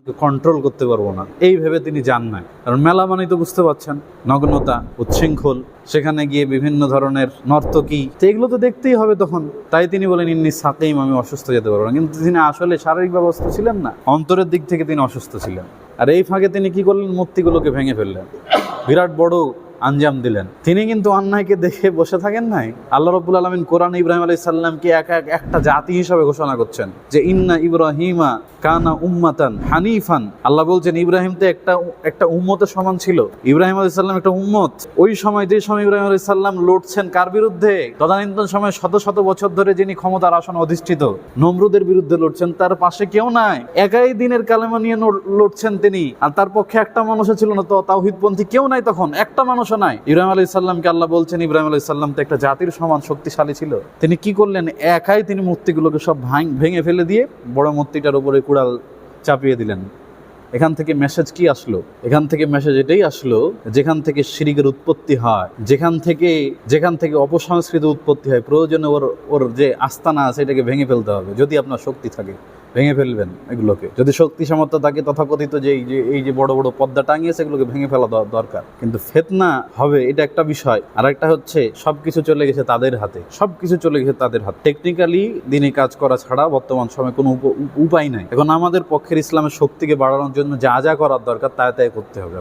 Control করতে পারবো না, এই ভেবে তিনি যান না। কারণ মেলা মানে তো বুঝতে পারছেন, নগ্নতা, উচ্ছৃঙ্খল, সেখানে গিয়ে বিভিন্ন ধরনের নর্তকী, তো এগুলো তো দেখতেই হবে তখন। তাই তিনি বলেন ইন্নি সাকিম, আমি অসুস্থ যেতে পারবো না। কিন্তু তিনি আসলে শারীরিক অসুস্থ ছিলেন না, অন্তরের দিক থেকে তিনি অসুস্থ ছিলেন। আর এই ফাঁকে তিনি কি করলেন? মূর্তিগুলোকে ভেঙে ফেললেন, বিরাট বড় আঞ্জাম দিলেন। তিনি কিন্তু অন্যায়কে দেখে বসে থাকেন নাই। আল্লাহ রাব্বুল আলামিন কোরআনে ইব্রাহিম আলাইহিস সালামকে একটা জাতি হিসাবে ঘোষণা করছেন যে ইন্না ইব্রাহিমা কানা উম্মাতান হানিফান। আল্লাহ বলছেন ইব্রাহিম তো একটা উম্মতের সমান ছিল। ইব্রাহিম আলাইহিস সালাম একটা উম্মত। ওই সময় যে সময় ইব্রাহিম আলাইহিস সালাম লড়ছেন কার বিরুদ্ধে? তদানীন্তন সময় শত শত বছর ধরে যিনি ক্ষমতার আসনে অধিষ্ঠিত নমরুদের বিরুদ্ধে লড়ছেন, তার পাশে কেউ নাই, একাই দিনের কালেমা নিয়ে লড়ছেন তিনি। আর তার পক্ষে একটা মানুষও ছিল না, তো তাওহীদপন্থী কেউ নাই, তখন একটা মানুষও নাই। ইব্রাহিম আলাইহিস সালামকে আল্লাহ বলছেন ইব্রাহিম আলাইহিস সালাম তো একটা জাতির সমান শক্তিশালী ছিল। তিনি কি করলেন? একাই তিনি মূর্তিগুলোকে সব ভেঙে ফেলে দিয়ে বড় মূর্তিটার উপরে কুড়াল চাপিয়ে দিলেন। এখান থেকে মেসেজ কি আসলো? এখান থেকে মেসেজ এটাই আসলো, যেখান থেকে শিরকের উৎপত্তি হয়, যেখান থেকে অপসংস্কৃত উৎপত্তি হয়, প্রয়োজনে ওর যে আস্তানা আছে এটাকে ভেঙে ফেলতে হবে। যদি আপনার শক্তি থাকে ভেঙে ফেলবেন এগুলোকে। যদি শক্তি সামর্থ্য থাকে, তথাকথিত যে এই যে বড় বড় পর্দা টাঙিয়েছে এগুলোকে ভেঙে ফেলা দরকার। কিন্তু ফিতনা হবে এটা একটা বিষয়, আর একটা হচ্ছে সবকিছু চলে গেছে তাদের হাতে, সবকিছু চলে গেছে তাদের হাতে। টেকনিক্যালি দিনে কাজ করা ছাড়া বর্তমান সময়ে কোনো উপায় নাই। এখন আমাদের পক্ষের ইসলামের শক্তিকে বাড়ানোর জন্য যা যা করার দরকার তাই করতে হবে।